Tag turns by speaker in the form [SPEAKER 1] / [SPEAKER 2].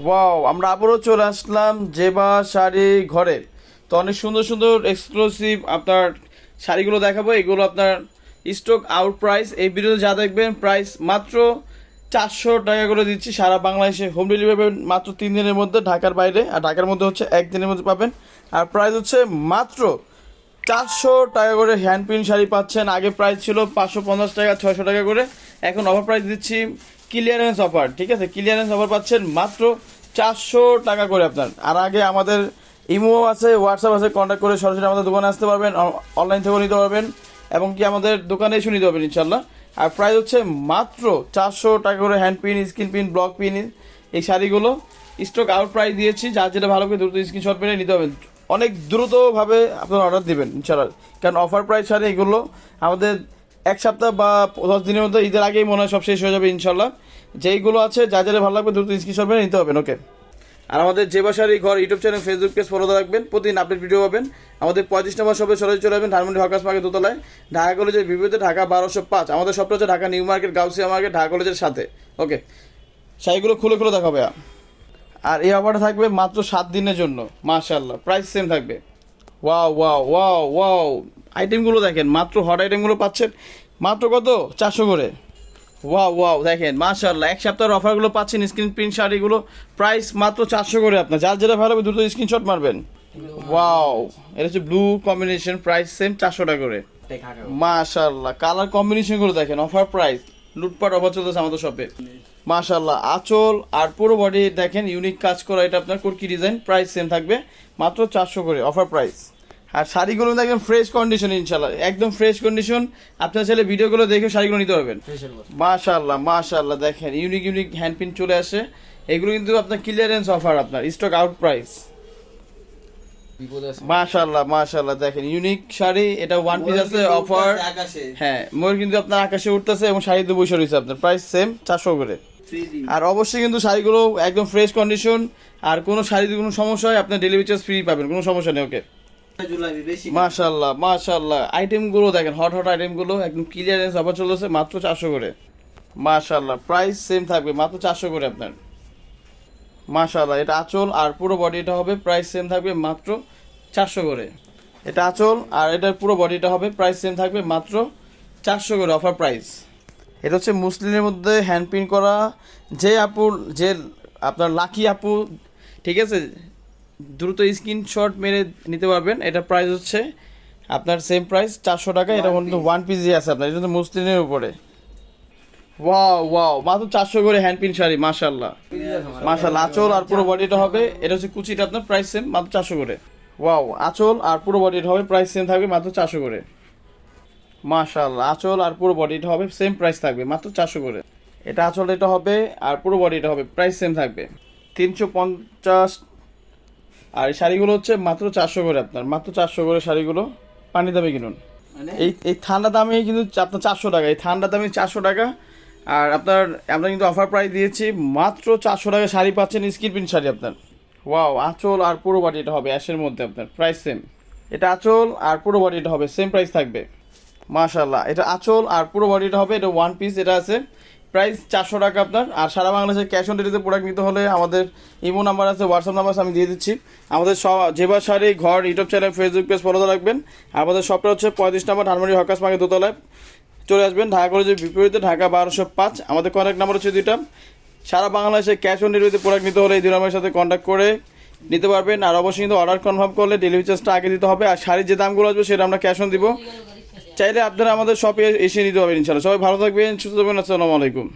[SPEAKER 1] Wow, আমরা আবারও চলে আসলাম জেবা শাড়ি ঘরে। তো অনেক সুন্দর সুন্দর এক্সক্লুসিভ আপনার শাড়িগুলো দেখাবো। এগুলো আপনার স্টক আউট প্রাইস। এই ভিডিওতে যা দেখবেন প্রাইস মাত্র 400 টাকা করে দিচ্ছি। সারা বাংলাদেশে হোম ডেলিভারি পাবেন মাত্র 3 দিনের মধ্যে, ঢাকার বাইরে আর ঢাকার মধ্যে হচ্ছে 1 দিনের মধ্যে পাবেন। আর প্রাইস হচ্ছে মাত্র 400 টাকা করে। হ্যান্ড প্রিন্ট শাড়ি পাচ্ছেন। আগে প্রাইস ছিল 550 টাকা, 600 টাকা করে। এখন অফার প্রাইস দিচ্ছি, ক্লিয়ারেন্স অফার। ঠিক আছে, ক্লিয়ারেন্স অফার পাচ্ছেন মাত্র 400 টাকা করে আপনার। আর আগে আমাদের ইমো আছে, হোয়াটসঅ্যাপ আছে, কন্ট্যাক্ট করে সরাসরি আমাদের দোকানে আসতে পারবেন, অনলাইন থেকেও নিতে পারবেন এবং কি আমাদের দোকানে এসে নিতে পারবেন ইনশাল্লাহ। আর প্রাইস হচ্ছে মাত্র 400 টাকা করে। Hand print, screen print, block print এই শাড়িগুলো স্টক আউট প্রাইস দিয়েছি। যার যেটা ভালো করে দ্রুত স্ক্রিনশট মেরে নিতে হবে। অনেক দ্রুতভাবে আপনার অর্ডার দেবেন ইনশাল্লাহ, কারণ অফার প্রাইস শাড়ি এগুলো আমাদের 1 সপ্তাহ বা 10 দিনের মধ্যে, ঈদের আগেই মনে হয় সব শেষ হয়ে যাবে ইনশাল্লাহ। যেইগুলো আছে যা যেটা ভালো লাগবে দ্রুত স্ক্রিনশট মেরে নিতে হবেন। ওকে। আর আমাদের জেবা শাড়ি ঘর YouTube channel, Facebook page follow রাখবেন, প্রতিদিন আপডেট ভিডিও পাবেন। আমাদের 35 নম্বর শপে সরাসরি চলে যাবেন, ধানমন্ডি হকার্স মার্কেট দোতলায়, ঢাকা কলেজের বিপরীতে, ঢাকা 1205। আমাদের শপটা হচ্ছে Dhaka new market, Gausia market, Dhaka কলেজের সাথে। ওকে, শাড়িগুলো খুলে খুলে দেখাবে। আর এই অফারটা থাকবে মাত্র 7 দিনের জন্য। মাশাআল্লাহ, প্রাইস সেম থাকবে। ওয়াও ওয়াও ওয়াও ওয়াও, আইটেমগুলো দেখেন, মাত্র হট আইটেমগুলো পাচ্ছেন মাত্র কত, 400 করে। ওয়াও ওয়াও, দেখেন মাশাআল্লাহ, 1 সপ্তাহের অফারগুলো পাচ্ছেন। স্ক্রিন প্রিন্ট শাড়িগুলো প্রাইস মাত্র 400 করে আপনার। যার যেটা ভালো হবে দ্রুত স্ক্রিনশট মারবেন। ওয়াও, এটা হচ্ছে ব্লু কম্বিনেশন, প্রাইস সেম 400 টাকা করে। মাশাআল্লাহ, কালার কম্বিনেশনগুলো দেখেন, অফার প্রাইস, লুটপাট অফার চলতেছে আমাদের শপে। মাশাআল্লাহ, আঁচল আর পুরো বডি দেখেন ইউনিক কাজ করা, এটা আপনার কোরকি ডিজাইন, প্রাইস সেম থাকবে মাত্র 400 করে, অফার প্রাইস। আর শাড়িগুলো দেখেন ফ্রেশ কন্ডিশন ইনশাল্লাহ, একদম ফ্রেশ কন্ডিশন। আপনার ছেলে ভিডিওগুলো দেখে শাড়িগুলো নিতে পারবেন। মাশাআল্লাহ মাশাআল্লাহ, দেখেন ইউনিক ইউনিক হ্যান্ড প্রিন্ট চলে আসে। এগুলো কিন্তু আপনার ক্লিয়ারেন্স অফার, আপনার স্টক আউট প্রাইস। মাশাআল্লাহ মাশাআল্লাহ, দেখেন ইউনিক শাড়ি, এটা ওয়ান পিস আছে অফার। হ্যাঁ, ময়ূর কিন্তু আপনার আকাশে উঠতেছে এবং শাড়িতে বসে রয়েছে। আপনার প্রাইস সেম 400 করে। আর অবশ্যই কিন্তু শাড়িগুলো একদম ফ্রেশ কন্ডিশন। আর কোনো শাড়িতে কোনো সমস্যা হয় আপনার ডেলিভারি চার্জ ফ্রি পাবেন, কোনো সমস্যা নেই। ওকে। মাশাআল্লাহ মাশাআল্লাহ, আইটেমগুলো দেখেন, হট হট আইটেমগুলো একদম ক্লিয়ারেন্স অফার চলতেছে মাত্র 400 করে। মাশাআল্লাহ, প্রাইস সেম থাকবে মাত্র 400 করে আপনার। মাশাআল্লাহ, এটা আঁচল আর পুরো বডিটা হবে, প্রাইস সেম থাকবে মাত্র 400 করে। এটা আঁচল আর এটার পুরো বডিটা হবে, প্রাইস সেম থাকবে মাত্র 400 করে, অফার প্রাইস। এটা হচ্ছে মুসলিমের মধ্যে হ্যান্ড প্রিন্ট করা, যে আপুর, যে আপনার লাকি আপু, ঠিক আছে, দ্রুত স্ক্রিনশট মেরে নিতে পারবেন। এটা প্রাইস হচ্ছে আপনার সেম প্রাইস 400 টাকা। এটা কিন্তু ওয়ান পিসই আছে আপনার, এটা কিন্তু মুসলিমের উপরে। ওয়াও ওয়াও, মাত্র 400 করে হ্যান্ড প্রিন্ট শাড়ি। মাশাআল্লাহ মাশাআল্লাহ, আঁচল আর পুরো বডিটা হবে, এটা হচ্ছে কুচিটা আপনার, প্রাইস সেম মাত্র 400 করে। ওয়াও, আঁচল আর পুরো বডিটা হবে, প্রাইস সেম থাকবে মাত্র 400 করে। মাশাআল্লাহ, আঁচল আর পুরো বডিটা হবে, সেম প্রাইস থাকবে মাত্র 400 করে। এটা আঁচল, এটা হবে আর পুরো বডিটা হবে, প্রাইস সেম থাকবে 350। আর এই শাড়িগুলো হচ্ছে মাত্র 400 করে আপনার, মাত্র 400 করে শাড়িগুলো। পানি দামে কিনুন, এই ঠান্ডা দামে কিন্তু আপনার 400 টাকা, এই ঠান্ডা দামে 400 টাকা। আর আপনার আমরা কিন্তু অফার প্রাইস দিয়েছি মাত্র 400 টাকা শাড়ি পাচ্ছেন, স্ক্রিন প্রিন্ট শাড়ি আপনার। ওয়াও, আঁচল আর পুরো বডিটা হবে অ্যাশের মধ্যে আপনার, প্রাইস সেম। এটা আঁচল আর পুরো বডিটা হবে, সেম প্রাইস থাকবে। মাশাআল্লাহ, এটা আঁচল আর পুরো বডিটা হবে, এটা ওয়ান পিস, এটা আছে প্রাইস 400 টাকা আপনার। আর সারা বাংলাদেশে ক্যাশ অন ডেলিভারিতে প্রোডাক্ট নিতে হলে আমাদের ইমো নাম্বার আছে, হোয়াটসঅ্যাপ নাম্বার আমি দিয়ে দিচ্ছি। আমাদের জেবা শাড়ি ঘর YouTube channel, Facebook page follow রাখবেন। আমাদের শপটা হচ্ছে 35 নম্বর, ধানমন্ডি হকার্স মার্কেট দোতলায়, চলে আসবেন, ঢাকা কলেজের বিপরীতে, ঢাকা 1205। আমাদের কন্ট্যাক্ট নাম্বার হচ্ছে 2টা। সারা বাংলাদেশে ক্যাশ অন ডেলিভারিতে প্রোডাক্ট নিতে হলে এই 2 নম্বরের সাথে কন্ট্যাক্ট করে নিতে পারবেন। আর অবশ্যই কিন্তু অর্ডার কনফার্ম করলে ডেলিভারি চার্জটা আগে দিতে হবে। আর শাড়ির যে দামগুলো আসবে সেটা আমরা ক্যাশ অন দিব। চাইলে আপনারা আমাদের শপে এসে নিতে পারবেন ইনশাআল্লাহ। সবাই ভালো থাকবেন, সুস্থ থাকবেন, আসসালামু আলাইকুম।